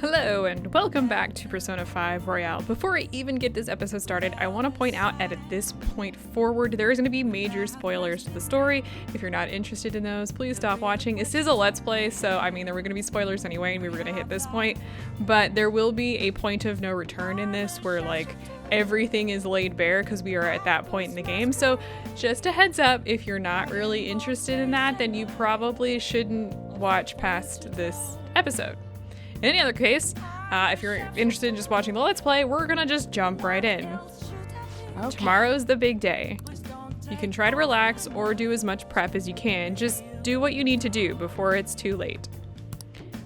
Hello and welcome back to Persona 5 Royale. Before I even get this episode started, I want to point out at this point forward, there is going to be major spoilers to the story. If you're not interested in those, please stop watching. This is a Let's Play, so I mean, there were going to be spoilers anyway, and we were going to hit this point, but there will be a point of no return in this where like everything is laid bare because we are at that point in the game. So just a heads up, if you're not really interested in that, then you probably shouldn't watch past this episode. In any other case, if you're interested in just watching the Let's Play, we're gonna just jump right in. Okay. Tomorrow's the big day. You can try to relax or do as much prep as you can. Just do what you need to do before it's too late.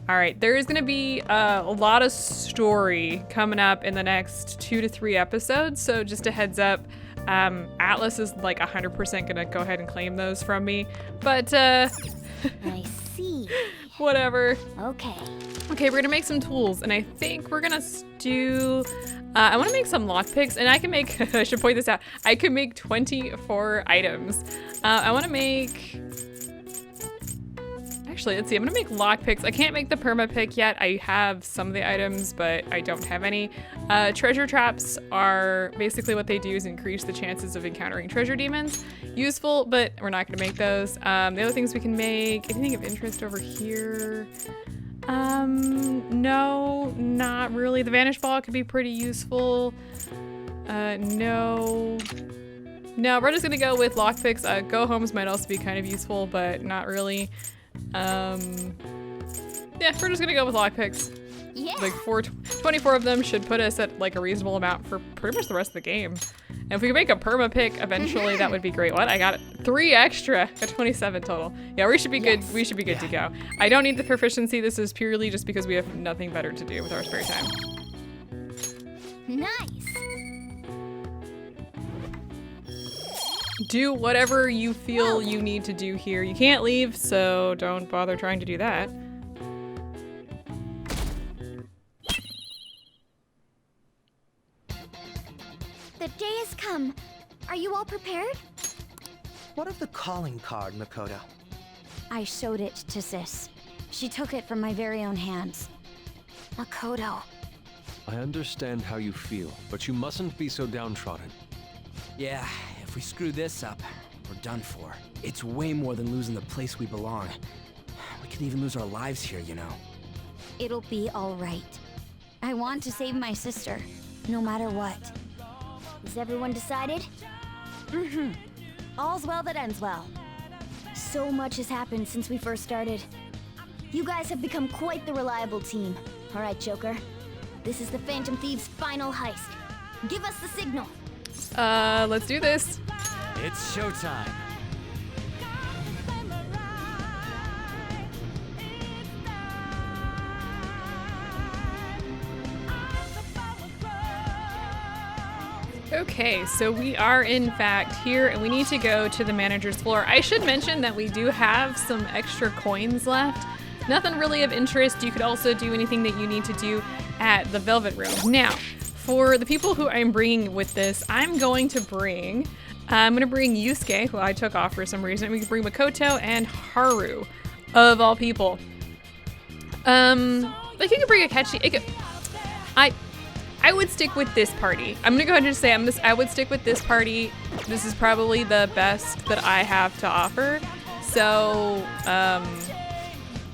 All right, there is gonna be a lot of story coming up in the next 2 to 3 episodes, so just a heads up. Atlas is like 100% gonna go ahead and claim those from me, but I see. Whatever. Okay, we're gonna make some tools, and I think we're gonna do, I wanna make some lockpicks, and I can make, I should point this out, I can make 24 items. I wanna make, actually, let's see, I'm gonna make lockpicks. I can't make the perma pick yet. I have some of the items, but I don't have any. Treasure traps are basically what they do is increase the chances of encountering treasure demons. Useful, but we're not gonna make those. The other things we can make, anything of interest over here? No, not really. The vanish ball could be pretty useful. No, we're just gonna go with lockpicks. Go homes might also be kind of useful, but not really. Yeah, we're just gonna go with lockpicks. Yeah. Like 24 of them should put us at like a reasonable amount for pretty much the rest of the game. And if we can make a perma pick eventually, that would be great. What? I got 3 extra at 27 total. Yeah, we should be good. We should be good to go. I don't need the proficiency. This is purely just because we have nothing better to do with our spare time. Nice. Do whatever you feel you need to do here. You can't leave, so don't bother trying to do that. The day has come. Are you all prepared? What of the calling card, Makoto? I showed it to Sis. She took it from my very own hands. Makoto. I understand how you feel, but you mustn't be so downtrodden. Yeah, if we screw this up, we're done for. It's way more than losing the place we belong. We could even lose our lives here, you know. It'll be all right. I want to save my sister, no matter what. Is everyone decided? Mm-hmm. All's well that ends well. So much has happened since we first started. You guys have become quite the reliable team. All right, Joker. This is the Phantom Thieves' final heist. Give us the signal. Let's do this. It's showtime. Okay, so we are in fact here and we need to go to the manager's floor. I should mention that we do have some extra coins left. Nothing really of interest. You could also do anything that you need to do at the Velvet Room. Now, for the people who I'm bringing with this, I'm going to bring Yusuke, who I took off for some reason. We can bring Makoto and Haru, of all people. Like you could bring Akechi. I would stick with this party. I'm gonna go ahead and just say I would stick with this party. This is probably the best that I have to offer. So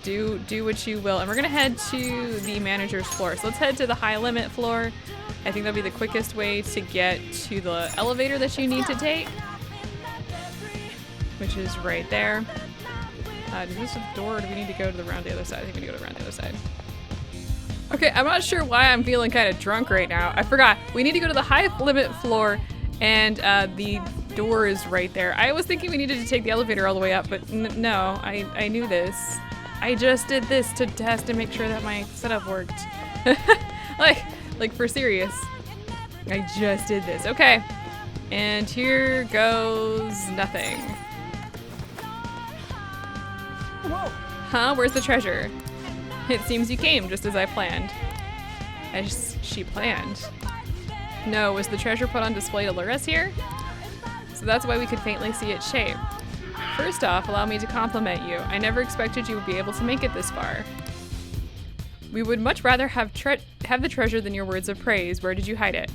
do what you will. And we're gonna head to the manager's floor. So let's head to the high limit floor. I think that'll be the quickest way to get to the elevator that you need to take, which is right there. Is this a door or do we need to go to the round the other side? I think we need to go around the other side. Okay, I'm not sure why I'm feeling kind of drunk right now. I forgot. We need to go to the high limit floor and the door is right there. I was thinking we needed to take the elevator all the way up, but no, I knew this. I just did this to test and make sure that my setup worked. like for serious. I just did this. Okay. And here goes nothing. Whoa! Huh? Where's the treasure? It seems you came just as I planned. As she planned. No, was the treasure put on display to lure us here? So that's why we could faintly see its shape. First off, allow me to compliment you. I never expected you would be able to make it this far. We would much rather have the treasure than your words of praise. Where did you hide it?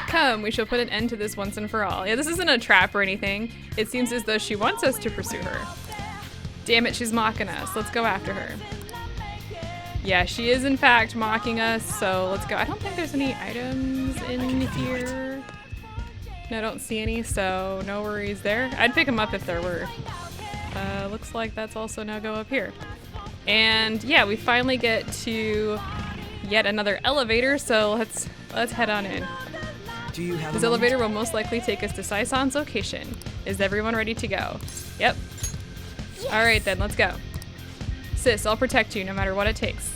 Come, we shall put an end to this once and for all. Yeah, this isn't a trap or anything. It seems as though she wants us to pursue her. Damn it, she's mocking us. Let's go after her. Yeah, she is in fact mocking us, so let's go. I don't think there's any items in here. No, I don't see any, so no worries there. I'd pick them up if there were. Looks like that's also now go up here. And yeah, we finally get to yet another elevator, so let's head on in. Do you have This elevator will most likely take us to Saison's location. Is everyone ready to go? Yep. Yes. All right then, let's go. Sis, I'll protect you no matter what it takes.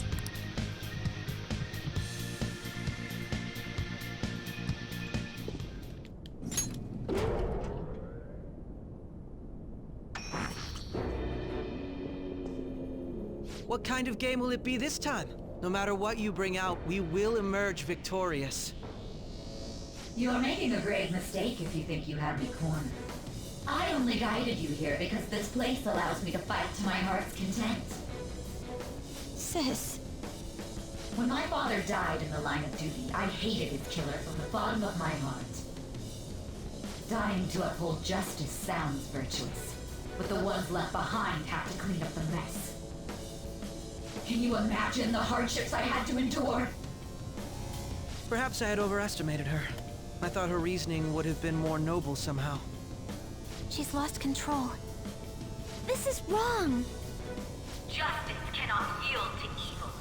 What kind of game will it be this time? No matter what you bring out, we will emerge victorious. You're making a grave mistake if you think you have me cornered. I only guided you here because this place allows me to fight to my heart's content. Sis. When my father died in the line of duty, I hated his killer from the bottom of my heart. Dying to uphold justice sounds virtuous, but the ones left behind have to clean up the mess. Can you imagine the hardships I had to endure? Perhaps I had overestimated her. I thought her reasoning would have been more noble somehow. She's lost control. This is wrong. Justice cannot yield to evil.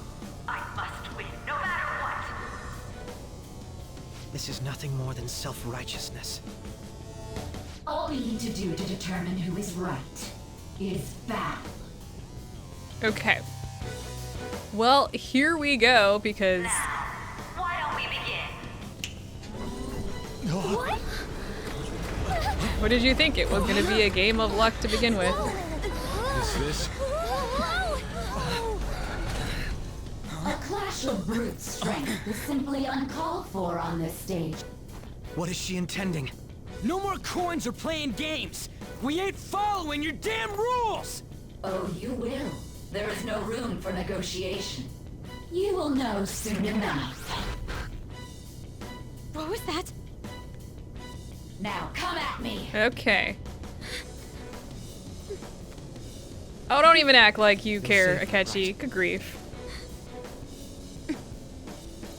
I must win, no matter what. This is nothing more than self-righteousness. All we need to do to determine who is right is battle. Okay. Well, here we go, because... Now, why don't we begin? What? What did you think? It was going to be a game of luck to begin with. Is this? A clash of brute strength is simply uncalled for on this stage. What is she intending? No more coins or playing games! We ain't following your damn rules! Oh, you will. There is no room for negotiation. You will know soon enough. What was that? Now, come at me! Okay. Oh, don't even act like you care, Akechi. Good grief.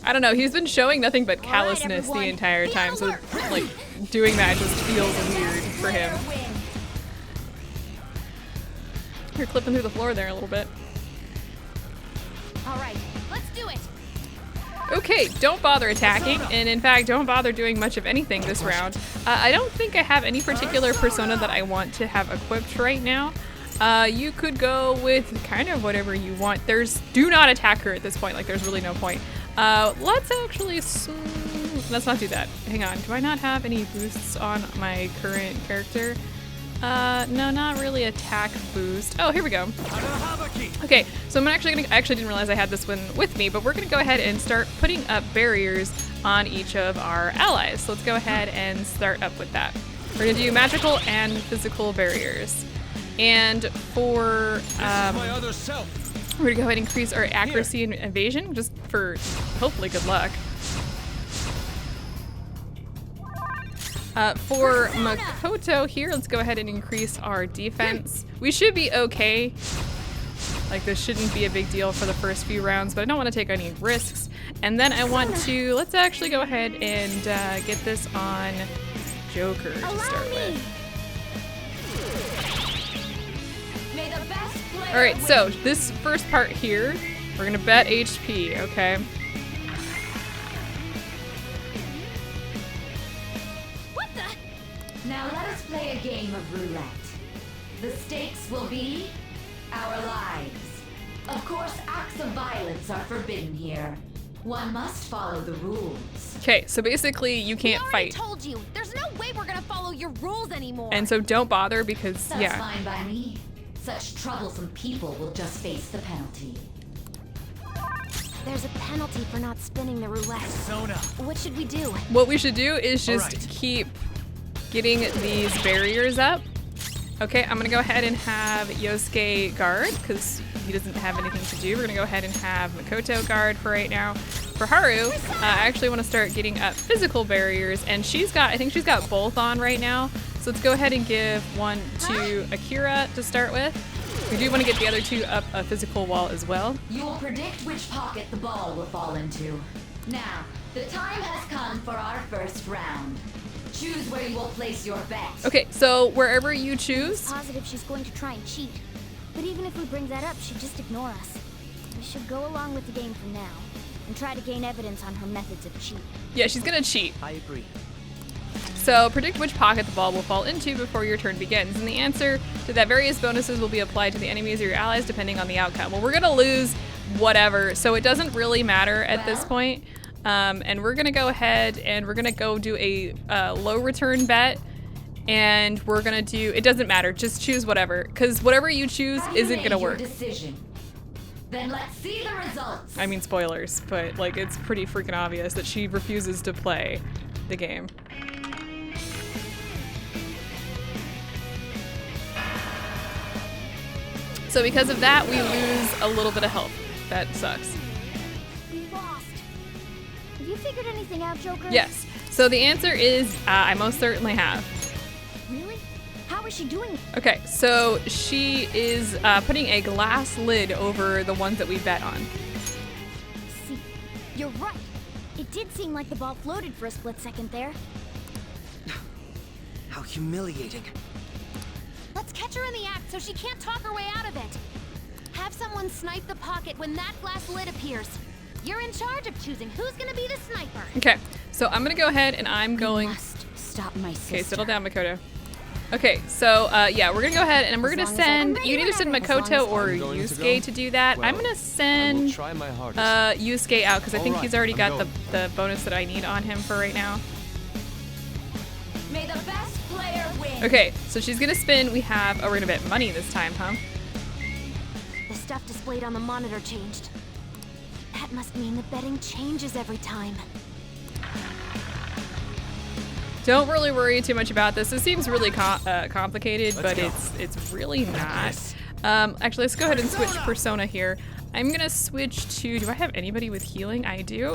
I don't know, he's been showing nothing but callousness the entire time, so like doing that just feels weird for him. You're clipping through the floor there a little bit. All right, let's do it. Okay, don't bother attacking, and in fact, don't bother doing much of anything this round. I don't think I have any particular persona that I want to have equipped right now. You could go with kind of whatever you want. Do not attack her at this point, like there's really no point. Let's actually, let's not do that. Hang on, do I not have any boosts on my current character? No, not really attack boost. Oh, here we go. Okay, so I actually didn't realize I had this one with me, but we're gonna go ahead and start putting up barriers on each of our allies. So let's go ahead and start up with that. We're gonna do magical and physical barriers. And for, we're gonna go ahead and increase our accuracy and evasion, just for hopefully good luck. For Makoto here, let's go ahead and increase our defense. We should be okay. Like, this shouldn't be a big deal for the first few rounds, but I don't want to take any risks. And then I want to, let's actually go ahead and get this on Joker to start with. All right, so this first part here, we're gonna bet HP, okay? What the? Now let us play a game of roulette. The stakes will be our lives. Of course, acts of violence are forbidden here. One must follow the rules. Okay, so basically you can't I already fight. told you, there's no way we're gonna follow your rules anymore. And so don't bother because, That's yeah. fine by me. Such troublesome people will just face the penalty. There's a penalty for not spinning the roulette. What should we do? What we should do is just keep getting these barriers up Okay, I'm gonna go ahead and have Yosuke guard because he doesn't have anything to do. We're gonna go ahead and have Makoto guard for right now. For Haru, I actually want to start getting up physical barriers, and I think she's got both on right now. So let's go ahead and give one to Akira to start with. We do want to get the other two up a physical wall as well. You will predict which pocket the ball will fall into. Now, the time has come for our first round. Choose where you will place your bet. Okay, so wherever you choose. Positive she's going to try and cheat. But even if we bring that up, she'd just ignore us. We should go along with the game for now and try to gain evidence on her methods of cheating. Yeah, she's gonna cheat. I agree. So predict which pocket the ball will fall into before your turn begins. And the answer to that, various bonuses will be applied to the enemies or your allies depending on the outcome. Well, we're gonna lose whatever, so it doesn't really matter at this point. And we're gonna go ahead and we're gonna go do a low return bet. And we're gonna do, it doesn't matter, just choose whatever. Because whatever you choose isn't gonna work. Decision. Then let's see the results. I mean, spoilers, but like it's pretty freaking obvious that she refuses to play the game. So because of that, we lose a little bit of health. That sucks. We lost. Have you figured anything out, Joker? Yes. So the answer is I most certainly have. Really? How is she doing it? Okay, so she is putting a glass lid over the ones that we bet on. See, you're right. It did seem like the ball floated for a split second there. How humiliating. Let's catch her in the act so she can't talk her way out of it. Have someone snipe the pocket when that glass lid appears. You're in charge of choosing who's gonna be the sniper. Okay, so I'm gonna go ahead and I'm going. We must stop my sister. Okay, settle down, Makoto. Okay, so yeah, we're gonna go ahead and we're gonna send. You can either send Makoto or Yusuke to do that. I'm gonna send Yusuke out because I think he's already got the bonus that I need on him for right now. May the best player win. Okay, so she's gonna spin. We have. Oh, we're gonna bet money this time, huh? The stuff displayed on the monitor changed. That must mean the betting changes every time. Don't really worry too much about this. This seems really complicated, but it's really not. Actually, let's go ahead and switch persona here. I'm gonna switch to. Do I have anybody with healing? I do.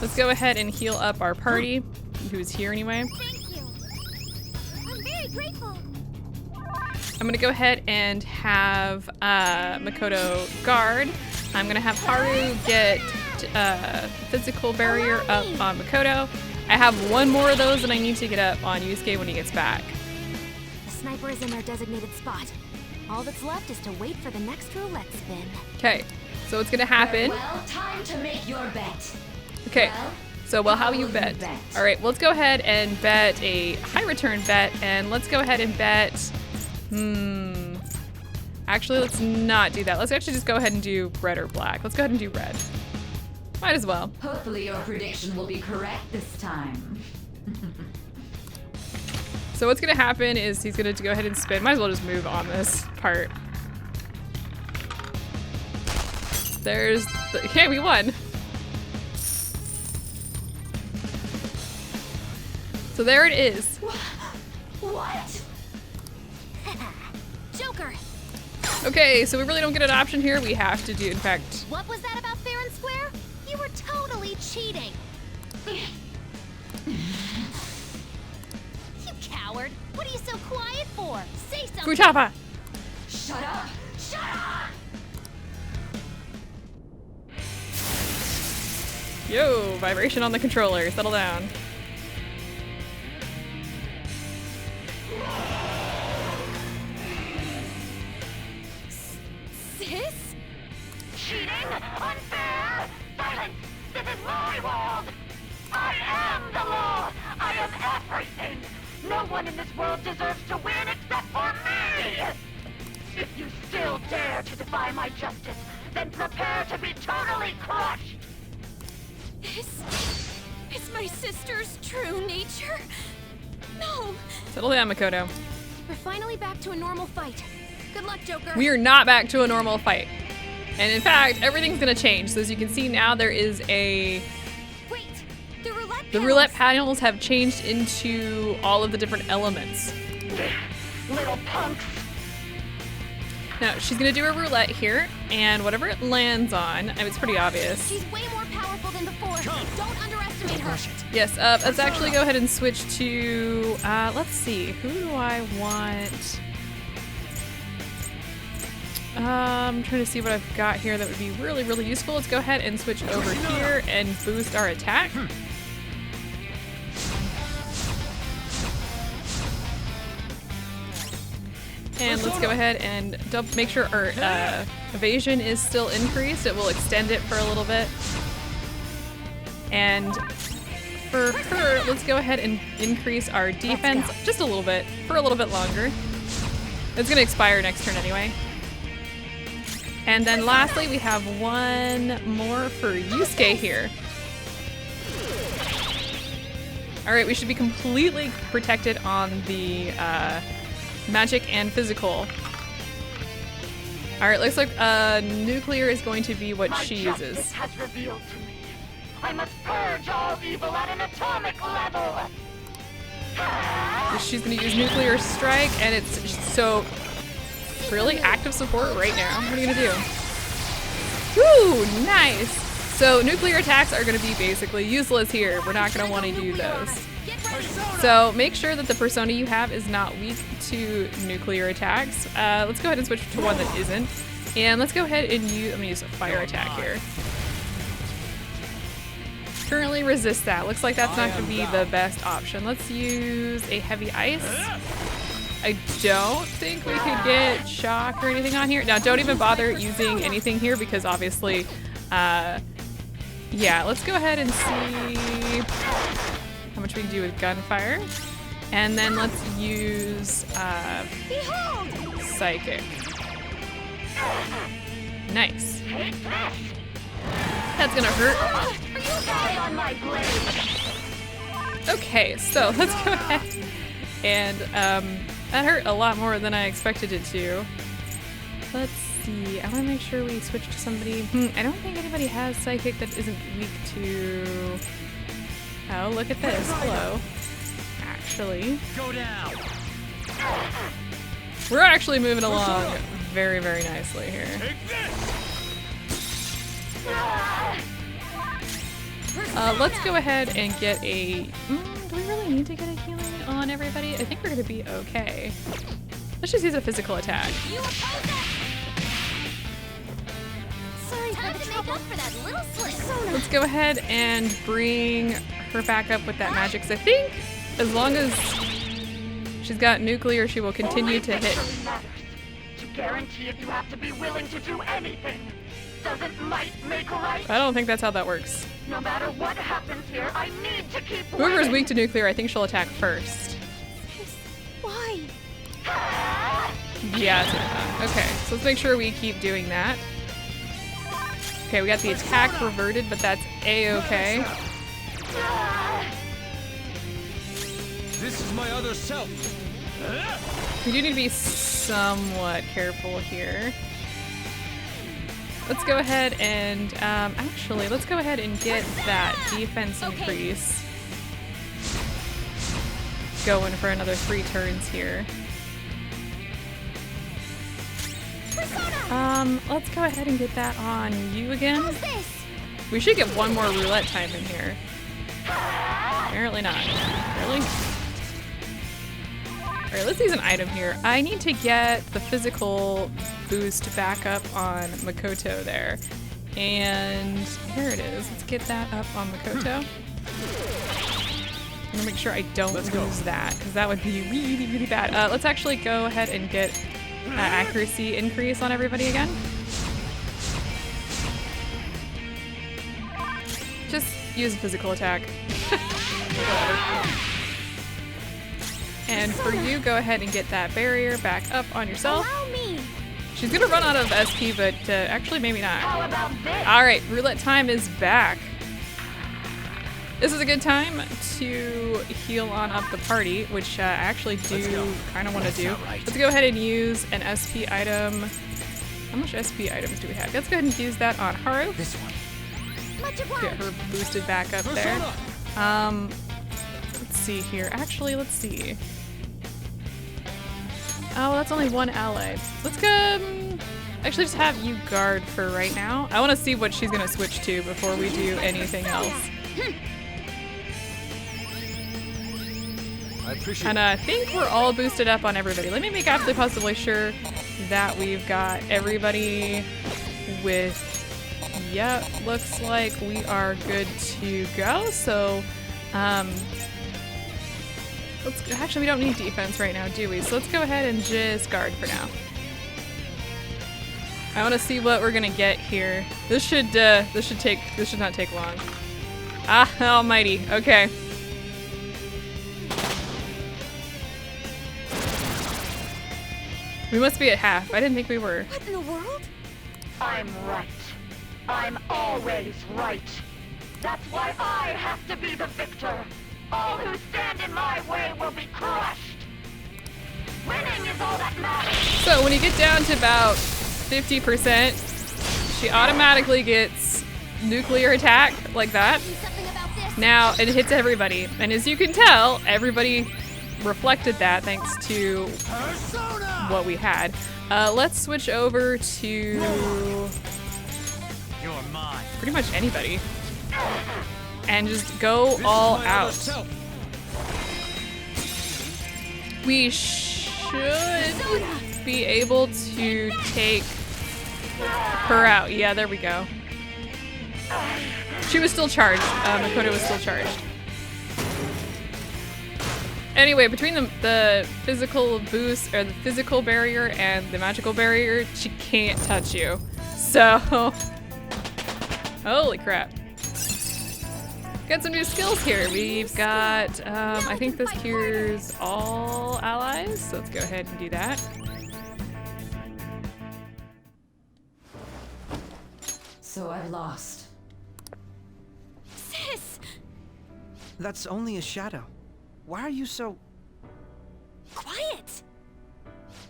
Let's go ahead and heal up our party, who's here anyway. Thank you. I'm very grateful. I'm gonna go ahead and have Makoto guard. I'm gonna have Haru get physical barrier up on Makoto. I have one more of those that I need to get up on Yusuke when he gets back. The sniper is in their designated spot. All that's left is to wait for the next roulette spin. Okay, so what's gonna happen? Well, time to make your bet. Okay, Well, so how will you you bet? bet? All right, let's go ahead and bet a high return bet, and let's go ahead and bet. Actually, let's not do that. Let's actually just go ahead and do red or black. Let's go ahead and do red. Might as well. Hopefully your prediction will be correct this time. So what's gonna happen is he's gonna go ahead and spin. Might as well just move on this part. There's the, okay, we won. So there it is. What? Joker! Okay, so we really don't get an option here. We have to do, in fact... What was that about fair and square? You were totally cheating. You coward. What are you so quiet for? Say something. Futaba! Shut up! Shut up! Yo, vibration on the controller. Settle down. Sis? Cheating, unfair, violence. This is my world. I am the law. I am everything. No one in this world deserves to win except for me. If you still dare to defy my justice, then prepare to be totally crushed. Is my sister's true nature? No. Settle down, Makoto. We're finally back to a normal fight. Good luck, Joker. We are not back to a normal fight. And in fact, everything's gonna change. So as you can see now, there is a... Wait, the roulette The roulette panels have changed into all of the different elements. Little punks, Now, she's gonna do a roulette here, and whatever it lands on, I mean, it's pretty obvious. She's way more powerful than before. Don't underestimate her. Yes, let's actually go ahead and switch to, let's see, who do I want? I'm trying to see what I've got here that would be really, really useful. Let's go ahead and switch over here and boost our attack. And let's go ahead and make sure our evasion is still increased. It will extend it for a little bit. And for her, let's go ahead and increase our defense just a little bit, for a little bit longer. It's gonna expire next turn anyway. And then lastly, we have one more for Yusuke here. All right, we should be completely protected on the magic and physical. All right, looks like nuclear is going to be what she uses. Justice has revealed to me. I must purge all evil at an atomic level. She's gonna use nuclear strike, and it's so really active support right now. What are you gonna do? Woo, nice. So nuclear attacks are gonna be basically useless here. We're not gonna want to do those. So make sure that the persona you have is not weak to nuclear attacks. Let's go ahead and switch to one that isn't. And let's go ahead and use, I'm gonna use a fire attack here. Currently resist that. Looks like that's not gonna be the best option. Let's use a heavy ice. I don't think we could get shock or anything on here. Now don't even bother using anything here because obviously, yeah, let's go ahead and see how much we can do with gunfire. And then let's use psychic. Nice. That's gonna hurt. Okay, so let's go ahead and that hurt a lot more than I expected it to. Let's see. I want to make sure we switch to somebody. I don't think anybody has psychic that isn't weak to. Oh, look at this. Hello. Actually, Go down. we're actually moving along very, very nicely here. Let's go ahead and get a. Do we really need to get a healing on everybody? I think we're gonna be okay. Let's just use a physical attack. Sorry for the trouble. For that little slip. Let's go ahead and bring her back up with that magic. 'Cause I think as long as she's got nuclear, she will continue to hit. To guarantee it, you have to be willing to do anything. Doesn't might make right? I don't think that's how that works. No matter what happens here, I need to keep Whoever is winning. weak to nuclear, I think she'll attack first. Why? Yeah, it's gonna happen. Okay, so let's make sure we keep doing that. Okay, we got the attack reverted, but that's a-okay. This is my other self. We do need to be somewhat careful here. Let's go ahead and, actually, let's go ahead and get that defense increase going for another 3 turns here. Let's go ahead and get that on you again. How's this? We should get one more roulette time in here. Apparently not. Really? Alright, let's use an item here. I need to get the physical boost back up on Makoto there. And here it is. Let's get that up on Makoto. I'm gonna make sure I don't lose that, because that would be really, really bad. Let's actually go ahead and get accuracy increase on everybody again. Just use a physical attack. And for you, go ahead and get that barrier back up on yourself. Allow me. She's gonna run out of SP, but actually maybe not. How about this? All right, roulette time is back. This is a good time to heal on up the party, which I actually do kind of want to do. Let's go ahead and use an SP item. How much SP items do we have? Let's go ahead and use that on Haru. This one. Much Get obliged. her boosted back up there. Let's see here. Actually, let's see. Oh, that's only one ally. Let's go. Actually, just have you guard for right now. I want to see what she's gonna switch to before we do anything else. I appreciate And I think we're all boosted up on everybody. Let me make absolutely positively sure that we've got everybody with, yep, looks like we are good to go. So, actually we don't need defense right now, do we? So let's go ahead and just guard for now. I want to see what we're gonna get here. This should not take long. Ah, almighty. Okay. We must be at half. I didn't think we were. What in the world? I'm right. I'm always right. That's why I have to be the victor. All who stand in my way will be crushed. Winning is all that matters. So when you get down to about 50%, she automatically gets nuclear attack like that. Something about this. Now it hits everybody. And as you can tell, everybody reflected that thanks to what we had. Let's switch over to pretty much anybody and just go all out. We should be able to take her out. Yeah, there we go. She was still charged. Makoto was still charged. Anyway, between the physical boost, or the physical barrier and the magical barrier, she can't touch you. So, holy crap. Got some new skills here. We've got, I think this cures all allies. So let's go ahead and do that. So I've lost. Sis! That's only a shadow. Why are you so... Quiet!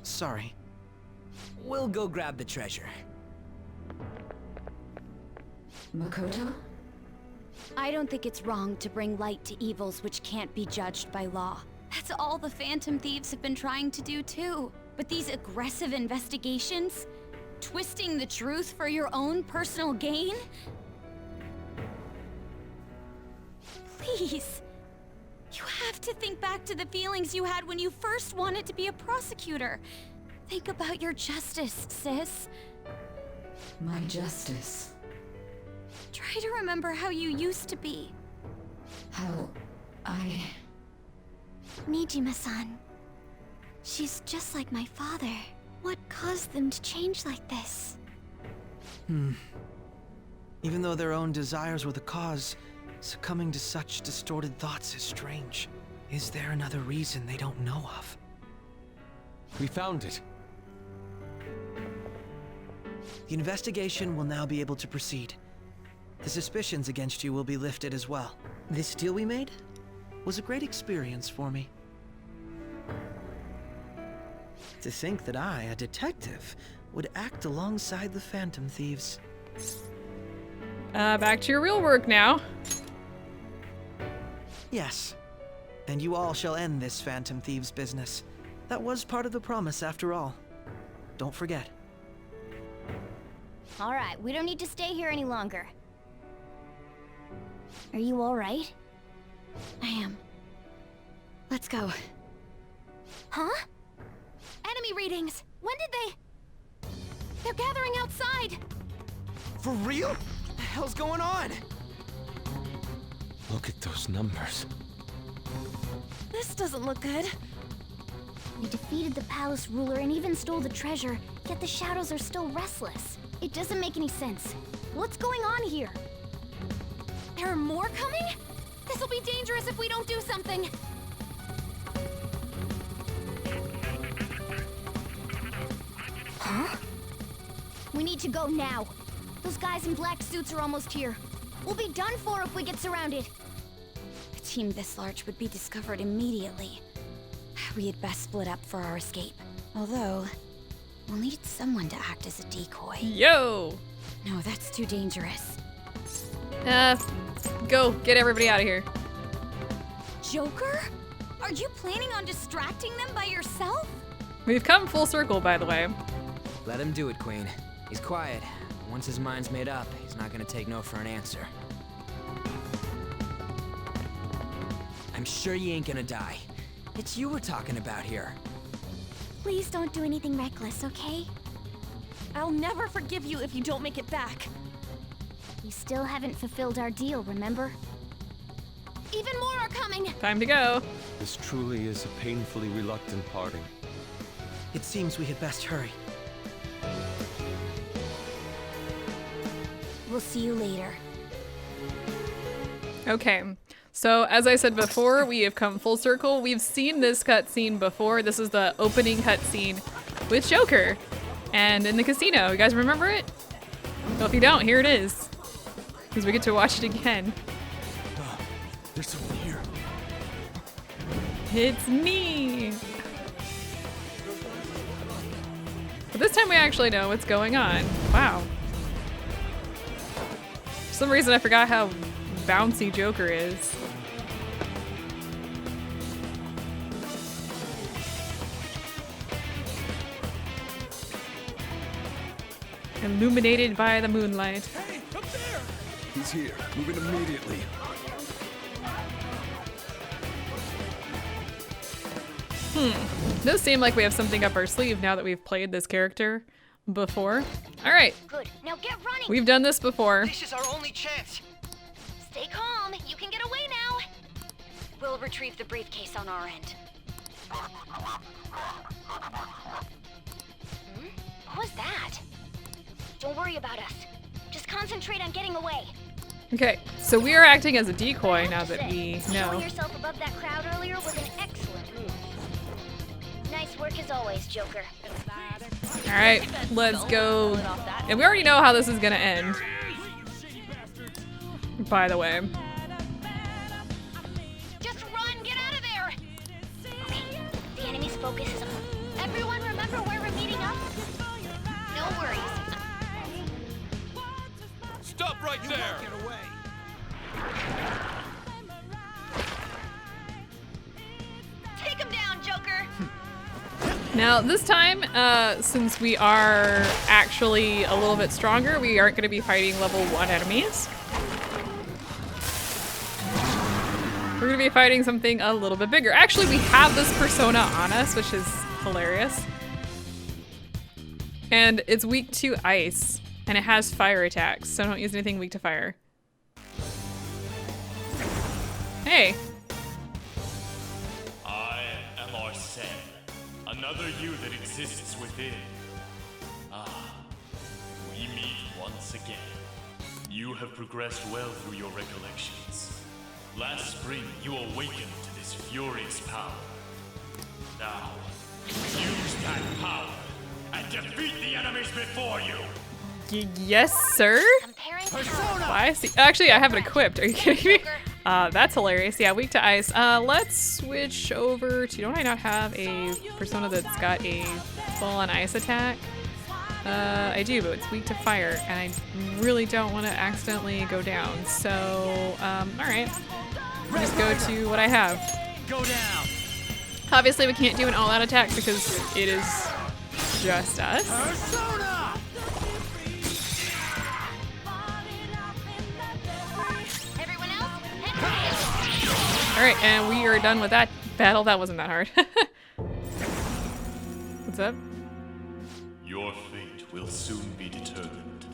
Sorry. We'll go grab the treasure. Makoto? I don't think it's wrong to bring light to evils which can't be judged by law. That's all the Phantom Thieves have been trying to do too. But these aggressive investigations? Twisting the truth for your own personal gain? Please. You have to think back to the feelings you had when you first wanted to be a prosecutor. Think about your justice, sis. My justice. Try to remember how you used to be. How I... Nijima-san. She's just like my father. What caused them to change like this? Even though their own desires were the cause, succumbing to such distorted thoughts is strange. Is there another reason they don't know of? We found it. The investigation will now be able to proceed. The suspicions against you will be lifted as well. This deal we made was a great experience for me. To think that I, a detective, would act alongside the Phantom Thieves. Back to your real work now. Yes. And you all shall end this Phantom Thieves business. That was part of the promise after all. Don't forget. All right, we don't need to stay here any longer. Are you all right? I am. Let's go. Huh? Enemy readings! When did they... They're gathering outside! For real? What the hell's going on? Look at those numbers. This doesn't look good. We defeated the palace ruler and even stole the treasure, yet the shadows are still restless. It doesn't make any sense. What's going on here? There are more coming? This'll be dangerous if we don't do something. Huh? We need to go now. Those guys in black suits are almost here. We'll be done for if we get surrounded. A team this large would be discovered immediately. We had best split up for our escape. Although, we'll need someone to act as a decoy. Yo! No, that's too dangerous. Go, get everybody out of here. Joker? Are you planning on distracting them by yourself? We've come full circle, by the way. Let him do it, Queen. He's quiet. Once his mind's made up, he's not gonna take no for an answer. I'm sure you ain't gonna die. It's you we're talking about here. Please don't do anything reckless, okay? I'll never forgive you if you don't make it back. We still haven't fulfilled our deal, remember? Even more are coming. Time to go. This truly is a painfully reluctant parting. It seems we had best hurry. We'll see you later. Okay. So, as I said before, we have come full circle. We've seen this cutscene before. This is the opening cutscene with Joker and in the casino. You guys remember it? Well, if you don't, here it is. Because we get to watch it again. There's someone here. It's me! But this time we actually know what's going on. Wow. For some reason I forgot how bouncy Joker is. Illuminated by the moonlight. Hey, up there! He's here. Moving immediately. Does seem like we have something up our sleeve now that we've played this character before. Alright, Good. Now get running. we've done this before. This is our only chance. Stay calm. You can get away now. We'll retrieve the briefcase on our end. What was that? Don't worry about us. Just concentrate on getting away. Okay, so we are acting as a decoy now that we know. Showing yourself above that crowd earlier was an excellent move. Nice work as always, Joker. Alright, let's go. And we already know how this is gonna end. By the way. Just run. Get out of there. Okay, the enemy's focus is on... Everyone remember where we're meeting up? No worries. Stop right there! Take him down, Joker. Now, this time, since we are actually a little bit stronger, we aren't going to be fighting level 1 enemies. We're going to be fighting something a little bit bigger. Actually, we have this persona on us, which is hilarious. And it's weak to ice, and it has fire attacks, so don't use anything weak to fire. Hey. I am Arsene, another you that exists within. Ah, we meet once again. You have progressed well through your recollections. Last spring, you awakened to this furious power. Now, use that power and defeat the enemies before you! Yes, sir? Comparing Why? See, actually, I have it equipped. Are you kidding me? That's hilarious. Yeah, weak to ice. Let's switch over to... Don't I not have a persona that's got a full-on ice attack? I do, but it's weak to fire, and I really don't want to accidentally go down. So, alright. Just go to what I have. Go down. Obviously, we can't do an all-out attack because it is just us. Persona! Everyone else, head Alright, and we are done with that battle. That wasn't that hard. What's up? Your fate will soon be determined.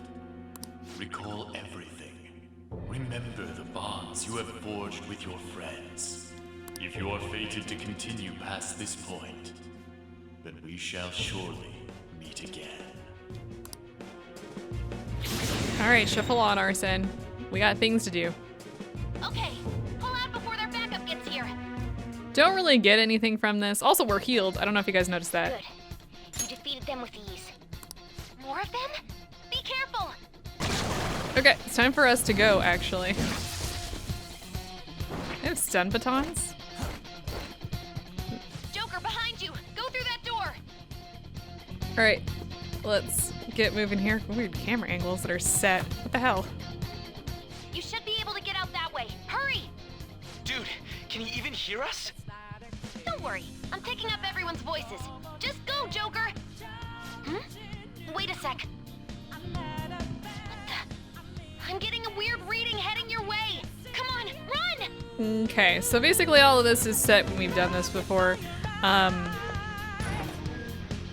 Recall everything. Remember the bonds you have forged with your friends. If you are fated to continue past this point, then we shall surely meet again. Alright, shuffle on, Arsene. We got things to do. Okay, pull out before their backup gets here. Don't really get anything from this. Also, we're healed. I don't know if you guys noticed that. Good. You defeated them with ease. More of them? Be careful. Okay, it's time for us to go, actually. They have stun batons? Joker, behind you. Go through that door. Alright, let's get moving here. Weird camera angles that are set. What the hell? You should be able to get out that way. Hurry! Dude, can you even hear us? Don't worry. I'm picking up everyone's voices. Just go, Joker! Hmm? Wait a sec. I'm getting a weird reading heading your way. Come on, run! Okay, so basically all of this is set when we've done this before. I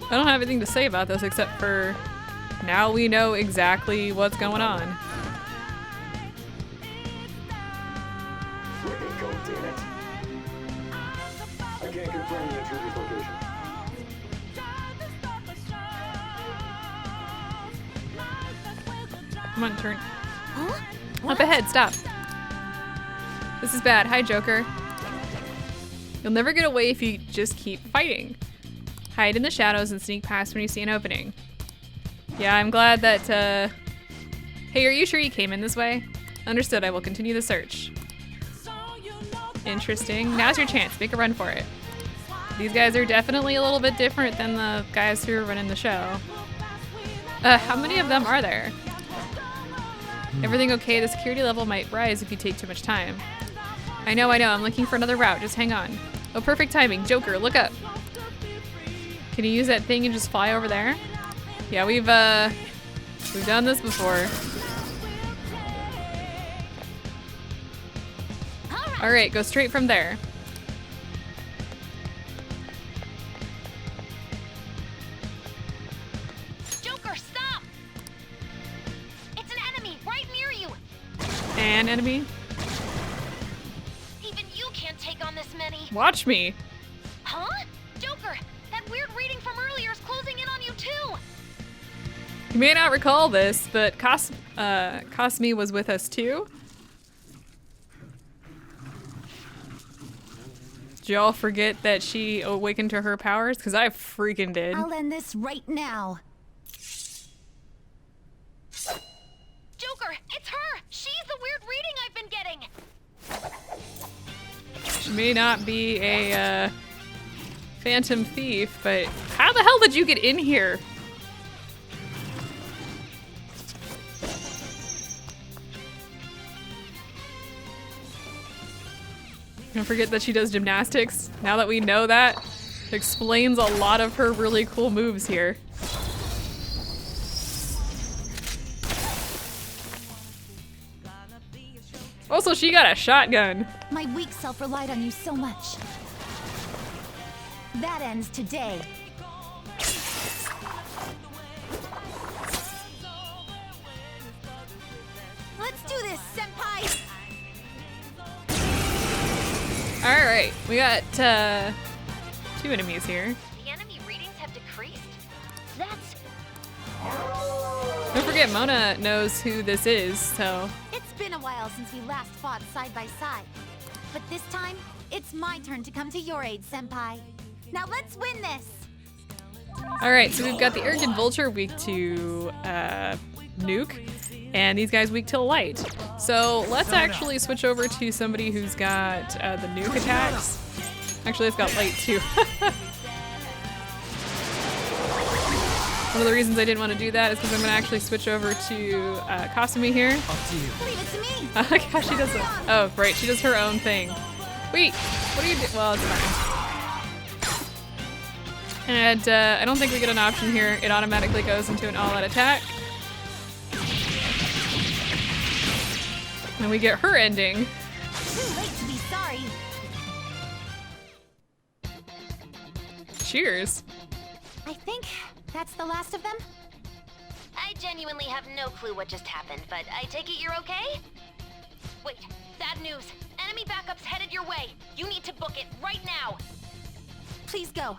don't have anything to say about this except for now we know exactly what's going on. I can't confirm the intruder's location. Come on, turn. Huh? Up ahead, stop. This is bad. Hi, Joker. You'll never get away if you just keep fighting. Hide in the shadows and sneak past when you see an opening. Yeah, I'm glad that, Hey, are you sure you came in this way? Understood, I will continue the search. Interesting. Now's your chance. Make a run for it. These guys are definitely a little bit different than the guys who are running the show. How many of them are there? Everything okay? The security level might rise if you take too much time. I know. I'm looking for another route. Just hang on. Oh, perfect timing. Joker, look up. Can you use that thing and just fly over there? Yeah, we've done this before. All right, go straight from there. Joker, stop! It's an enemy right near you. An enemy? Even you can't take on this many. Watch me. Huh? Joker, that weird reading from earlier is closing in on you too. You may not recall this, but Kasumi was with us too. Did y'all forget that she awakened to her powers? Because I freaking did. I'll end this right now. Joker, it's her! She's the weird reading I've been getting! She may not be a phantom thief, but how the hell did you get in here? Don't forget that she does gymnastics. Now that we know that, explains a lot of her really cool moves here. Also, she got a shotgun. My weak self relied on you so much. That ends today. Let's do this, senpai! Alright, we got 2 enemies here. The enemy readings have decreased? That's... Don't forget, Mona knows who this is, so... It's been a while since we last fought side by side. But this time, it's my turn to come to your aid, senpai. Now let's win this! Alright, so we've got the Arrogant Vulture weak to Nuke, and these guys weak to Light. So let's actually switch over to somebody who's got the Nuke attacks. Actually, it's got Light too. One of the reasons I didn't want to do that is because I'm going to actually switch over to Kasumi here. Up to you. Leave it to me! I like how she does it. Oh, right, she does her own thing. Wait, what are you doing? Well, it's fine. And I don't think we get an option here. It automatically goes into an all-out attack. And we get her ending. Too late to be sorry. Cheers. I think that's the last of them. I genuinely have no clue what just happened, but I take it you're okay? Wait, bad news. Enemy backup's headed your way. You need to book it right now. Please go.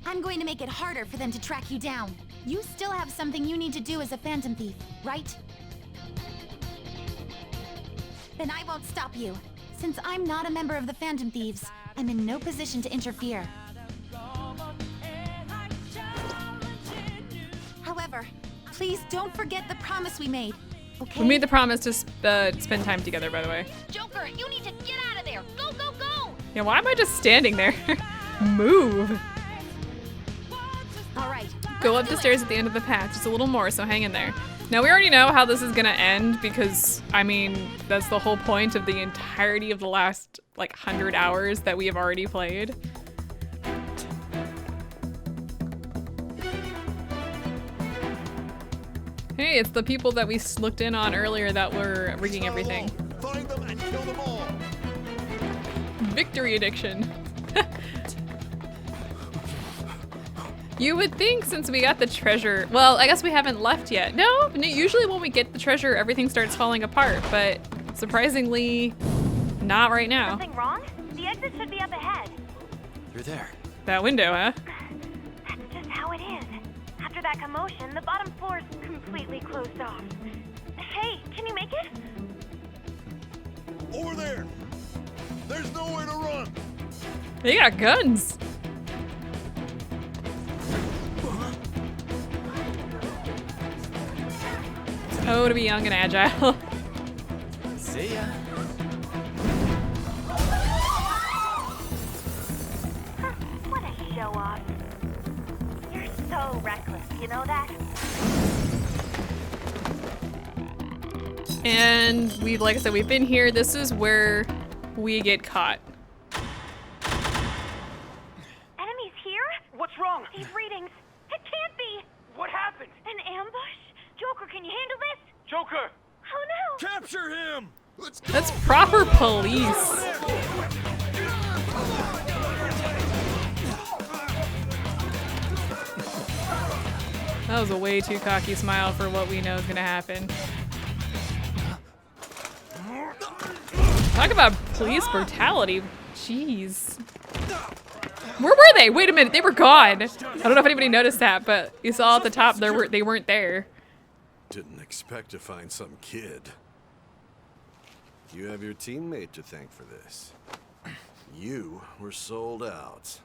I'm going to make it harder for them to track you down. You still have something you need to do as a phantom thief, right? Then I won't stop you. Since I'm not a member of the Phantom Thieves, I'm in no position to interfere. However, please don't forget the promise we made, okay? We made the promise to spend time together, by the way. Joker, you need to get out of there. Go, go, go! Yeah, why am I just standing there? Move. All right. Go up the stairs at the end of the path. Just a little more, so hang in there. Now, we already know how this is gonna end because, I mean, that's the whole point of the entirety of the last, like, 100 hours that we have already played. Hey, it's the people that we looked in on earlier that were rigging everything. Find them and kill them all. Victory addiction. You would think since we got the treasure, well, I guess we haven't left yet. No, usually when we get the treasure, everything starts falling apart, but surprisingly, not right now. Something wrong? The exit should be up ahead. You're there. That window, huh? That's just how it is. After that commotion, the bottom floor's completely closed off. Hey, can you make it? Over there. There's nowhere to run. They got guns. Oh, to be young and agile. See ya. What a show off. You're so reckless, you know that? And we've, like I said, we've been here. This is where we get caught. Enemies here? What's wrong? These readings. It can't be. What happened? An ambush? Joker, can you handle this? Joker! Oh no! Capture him. Let's go. That's proper police. That was a way too cocky smile for what we know is gonna happen. Talk about police brutality. Jeez. Where were they? Wait a minute, they were gone. I don't know if anybody noticed that, but you saw at the top they weren't there. Didn't expect to find some kid. You have your teammate to thank for this. You were sold out.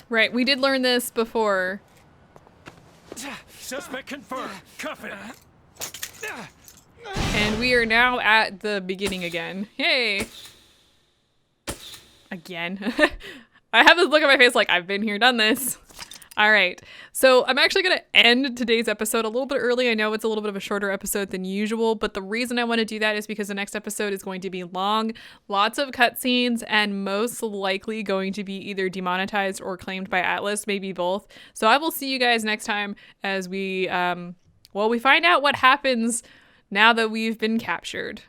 Right, we did learn this before. Suspect confirmed. Cuff it. And we are now at the beginning again. Hey. Again. I have this look on my face like, I've been here, done this. All right. So I'm actually going to end today's episode a little bit early. I know it's a little bit of a shorter episode than usual, but the reason I want to do that is because the next episode is going to be long, lots of cutscenes, and most likely going to be either demonetized or claimed by Atlas, maybe both. So I will see you guys next time as we find out what happens now that we've been captured.